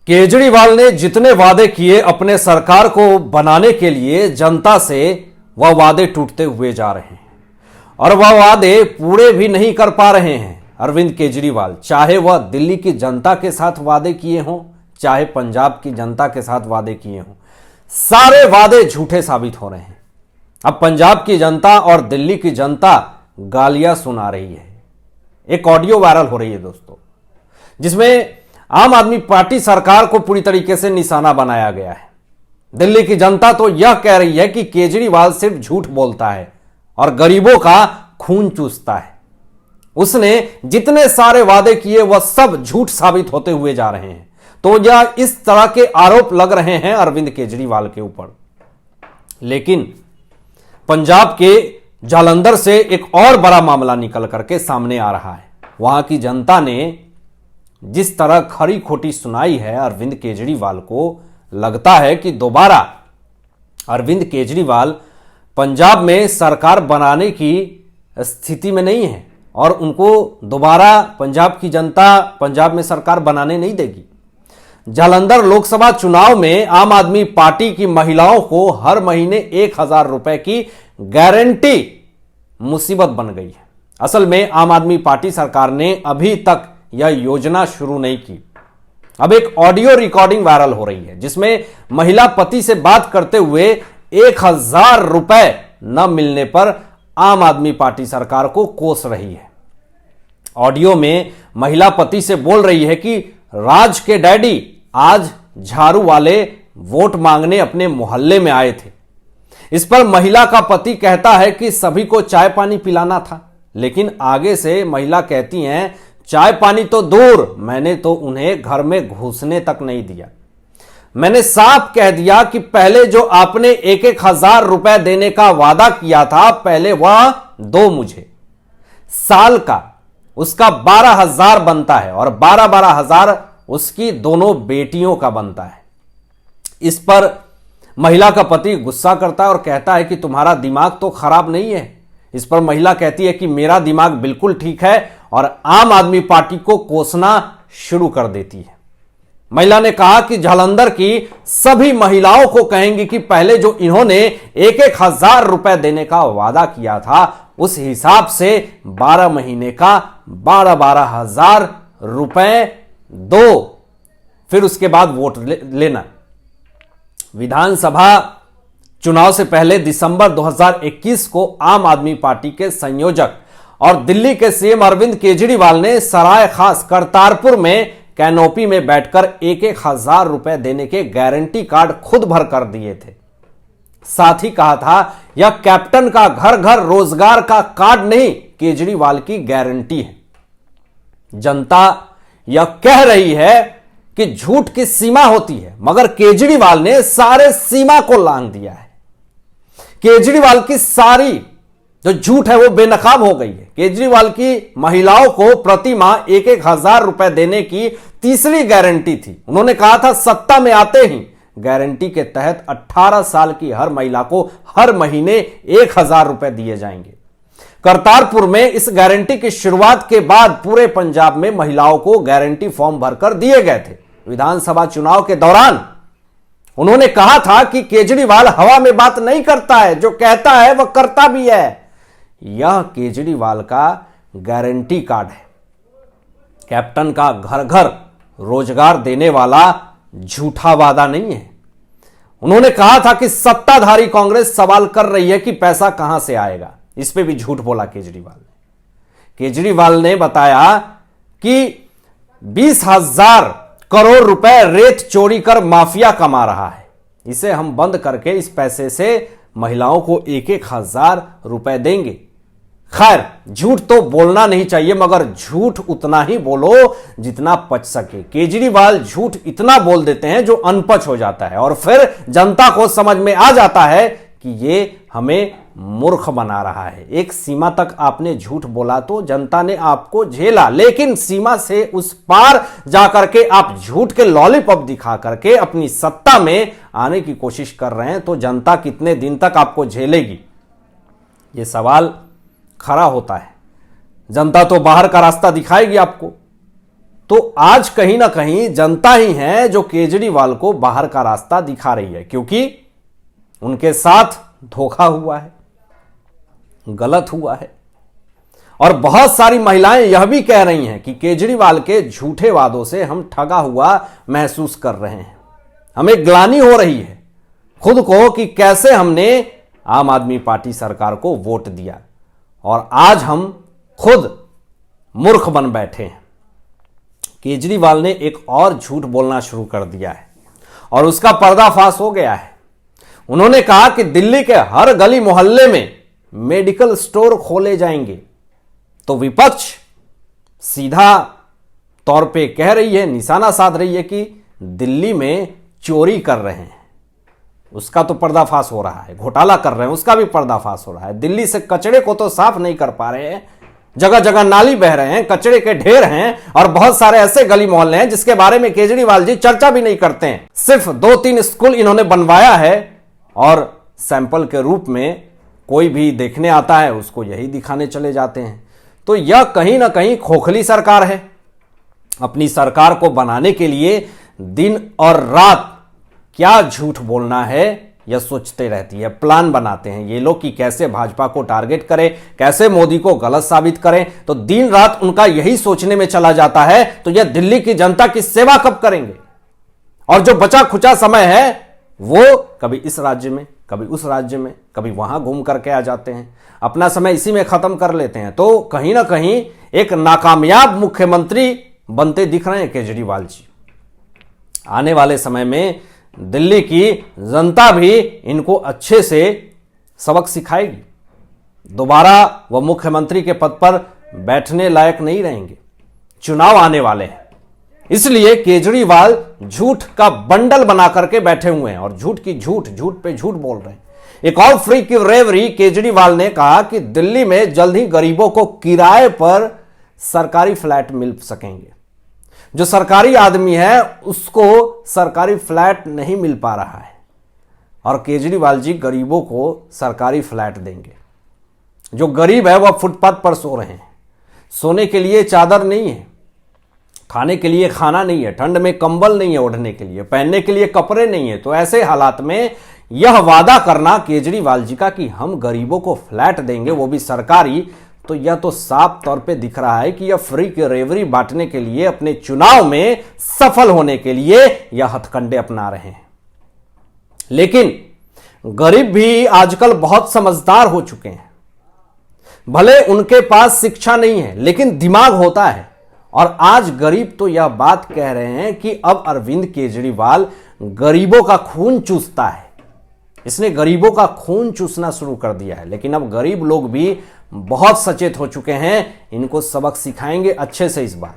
केजरीवाल ने जितने वादे किए अपने सरकार को बनाने के लिए जनता से, वह वादे टूटते हुए जा रहे हैं और वह वादे पूरे भी नहीं कर पा रहे हैं अरविंद केजरीवाल। चाहे वह दिल्ली की जनता के साथ वादे किए हों, चाहे पंजाब की जनता के साथ वादे किए हों, सारे वादे झूठे साबित हो रहे हैं। अब पंजाब की जनता और दिल्ली की जनता गालियां सुना रही है। एक ऑडियो वायरल हो रही है दोस्तों, जिसमें आम आदमी पार्टी सरकार को पूरी तरीके से निशाना बनाया गया है। दिल्ली की जनता तो यह कह रही है कि केजरीवाल सिर्फ झूठ बोलता है और गरीबों का खून चूसता है। उसने जितने सारे वादे किए वह सब झूठ साबित होते हुए जा रहे हैं। तो यह इस तरह के आरोप लग रहे हैं अरविंद केजरीवाल के ऊपर। लेकिन पंजाब के जालंधर से एक और बड़ा मामला निकल करके सामने आ रहा है। वहां की जनता ने जिस तरह खरी खोटी सुनाई है अरविंद केजरीवाल को, लगता है कि दोबारा अरविंद केजरीवाल पंजाब में सरकार बनाने की स्थिति में नहीं है और उनको दोबारा पंजाब की जनता पंजाब में सरकार बनाने नहीं देगी। जालंधर लोकसभा चुनाव में आम आदमी पार्टी की महिलाओं को हर महीने 1,000 रुपए की गारंटी मुसीबत बन गई है। असल में आम आदमी पार्टी सरकार ने अभी तक यह योजना शुरू नहीं की। अब एक ऑडियो रिकॉर्डिंग वायरल हो रही है, जिसमें महिला पति से बात करते हुए 1,000 रुपए न मिलने पर आम आदमी पार्टी सरकार को कोस रही है। ऑडियो में महिला पति से बोल रही है कि राज के डैडी आज झाड़ू वाले वोट मांगने अपने मोहल्ले में आए थे। इस पर महिला का पति कहता है कि सभी को चाय पानी पिलाना था, लेकिन आगे से महिला कहती हैं चाय पानी तो दूर, मैंने तो उन्हें घर में घुसने तक नहीं दिया। मैंने साफ कह दिया कि पहले जो आपने 1,000 रुपए देने का वादा किया था, पहले वह दो मुझे। साल का उसका 12,000 बनता है और 12,000 उसकी दोनों बेटियों का बनता है। इस पर महिला का पति गुस्सा करता है और कहता है कि तुम्हारा दिमाग तो खराब नहीं है। इस पर महिला कहती है कि मेरा दिमाग बिल्कुल ठीक है और आम आदमी पार्टी को कोसना शुरू कर देती है। महिला ने कहा कि जालंधर की सभी महिलाओं को कहेंगी कि पहले जो इन्होंने 1,000 रुपए देने का वादा किया था, उस हिसाब से 12 महीने का 12,000 रुपए दो, फिर उसके बाद वोट लेना। विधानसभा चुनाव से पहले दिसंबर 2021 को आम आदमी पार्टी के संयोजक और दिल्ली के सीएम अरविंद केजरीवाल ने सराय खास करतारपुर में कैनोपी में बैठकर 1,000 रुपए देने के गारंटी कार्ड खुद भर कर दिए थे। साथ ही कहा था यह कैप्टन का घर घर रोजगार का कार्ड नहीं, केजरीवाल की गारंटी है। जनता यह कह रही है कि झूठ की सीमा होती है, मगर केजरीवाल ने सारे सीमा को लांघ दिया है। केजरीवाल की सारी जो झूठ है वो बेनकाब हो गई है। केजरीवाल की महिलाओं को प्रति माह 1,000 रुपए देने की तीसरी गारंटी थी। उन्होंने कहा था सत्ता में आते ही गारंटी के तहत 18 साल की हर महिला को हर महीने 1,000 रुपए दिए जाएंगे। करतारपुर में इस गारंटी की शुरुआत के बाद पूरे पंजाब में महिलाओं को गारंटी फॉर्म भरकर दिए गए थे। विधानसभा चुनाव के दौरान उन्होंने कहा था कि केजरीवाल हवा में बात नहीं करता है, जो कहता है वह करता भी है। यह केजरीवाल का गारंटी कार्ड है। कैप्टन का घर घर रोजगार देने वाला झूठा वादा नहीं है। उन्होंने कहा था कि सत्ताधारी कांग्रेस सवाल कर रही है कि पैसा कहां से आएगा। इस पे भी झूठ बोला केजरीवाल ने। केजरीवाल ने बताया कि 20,000 करोड़ रुपए रेत चोरी कर माफिया कमा रहा है। इसे हम बंद करके इस पैसे से महिलाओं को 1,000 रुपए देंगे। खैर, झूठ तो बोलना नहीं चाहिए, मगर झूठ उतना ही बोलो जितना पच सके। केजरीवाल झूठ इतना बोल देते हैं जो अनपच हो जाता है और फिर जनता को समझ में आ जाता है कि ये हमें मूर्ख बना रहा है। एक सीमा तक आपने झूठ बोला तो जनता ने आपको झेला, लेकिन सीमा से उस पार जाकर के आप झूठ के लॉलीपॉप दिखा करके अपनी सत्ता में आने की कोशिश कर रहे हैं, तो जनता कितने दिन तक आपको झेलेगी? ये सवाल खड़ा होता है। जनता तो बाहर का रास्ता दिखाएगी आपको। तो आज कहीं ना कहीं जनता ही है जो केजरीवाल को बाहर का रास्ता दिखा रही है, क्योंकि उनके साथ धोखा हुआ है, गलत हुआ है। और बहुत सारी महिलाएं यह भी कह रही हैं कि केजरीवाल के झूठे वादों से हम ठगा हुआ महसूस कर रहे हैं। हमें ग्लानि हो रही है खुद को कि कैसे हमने आम आदमी पार्टी सरकार को वोट दिया और आज हम खुद मूर्ख बन बैठे हैं। केजरीवाल ने एक और झूठ बोलना शुरू कर दिया है और उसका पर्दाफाश हो गया है। उन्होंने कहा कि दिल्ली के हर गली मोहल्ले में मेडिकल स्टोर खोले जाएंगे। तो विपक्ष सीधा तौर पे कह रही है, निशाना साध रही है कि दिल्ली में चोरी कर रहे हैं, उसका तो पर्दाफाश हो रहा है। घोटाला कर रहे हैं, उसका भी पर्दाफाश हो रहा है। दिल्ली से कचरे को तो साफ नहीं कर पा रहे हैं, जगह जगह नाली बह रहे हैं, कचरे के ढेर हैं और बहुत सारे ऐसे गली मोहल्ले हैं जिसके बारे में केजरीवाल जी चर्चा भी नहीं करते हैं। सिर्फ 2-3 स्कूल इन्होंने बनवाया है और सैंपल के रूप में कोई भी देखने आता है उसको यही दिखाने चले जाते हैं। तो यह कहीं ना कहीं खोखली सरकार है। अपनी सरकार को बनाने के लिए दिन और रात क्या झूठ बोलना है यह सोचते रहती है। प्लान बनाते हैं ये लोग कि कैसे भाजपा को टारगेट करें, कैसे मोदी को गलत साबित करें। तो दिन रात उनका यही सोचने में चला जाता है। तो यह दिल्ली की जनता की सेवा कब करेंगे? और जो बचा खुचा समय है वो कभी इस राज्य में, कभी उस राज्य में, कभी वहां घूम करके आ जाते हैं, अपना समय इसी में खत्म कर लेते हैं। तो कहीं ना कहीं एक नाकामयाब मुख्यमंत्री बनते दिख रहे हैं केजरीवाल जी। आने वाले समय में दिल्ली की जनता भी इनको अच्छे से सबक सिखाएगी। दोबारा वह मुख्यमंत्री के पद पर बैठने लायक नहीं रहेंगे। चुनाव आने वाले हैं, इसलिए केजरीवाल झूठ का बंडल बना करके बैठे हुए हैं और झूठ की झूठ, झूठ पे झूठ बोल रहे हैं। एक और फ्री की रेवरी, केजरीवाल ने कहा कि दिल्ली में जल्द ही गरीबों को किराए पर सरकारी फ्लैट मिल सकेंगे। जो सरकारी आदमी है उसको सरकारी फ्लैट नहीं मिल पा रहा है और केजरीवाल जी गरीबों को सरकारी फ्लैट देंगे। जो गरीब है वह फुटपाथ पर सो रहे हैं, सोने के लिए चादर नहीं है, खाने के लिए खाना नहीं है, ठंड में कंबल नहीं है ओढ़ने के लिए, पहनने के लिए कपड़े नहीं है। तो ऐसे हालात में यह वादा करना केजरीवाल जी का कि हम गरीबों को फ्लैट देंगे, वो भी सरकारी, तो यह तो साफ तौर पे दिख रहा है कि यह फ्री की रेवरी बांटने के लिए, अपने चुनाव में सफल होने के लिए यह हथकंडे अपना रहे हैं। लेकिन गरीब भी आजकल बहुत समझदार हो चुके हैं। भले उनके पास शिक्षा नहीं है लेकिन दिमाग होता है। और आज गरीब तो यह बात कह रहे हैं कि अब अरविंद केजरीवाल गरीबों का खून चूसता है। इसने गरीबों का खून चूसना शुरू कर दिया है। लेकिन अब गरीब लोग भी बहुत सचेत हो चुके हैं, इनको सबक सिखाएंगे अच्छे से इस बार।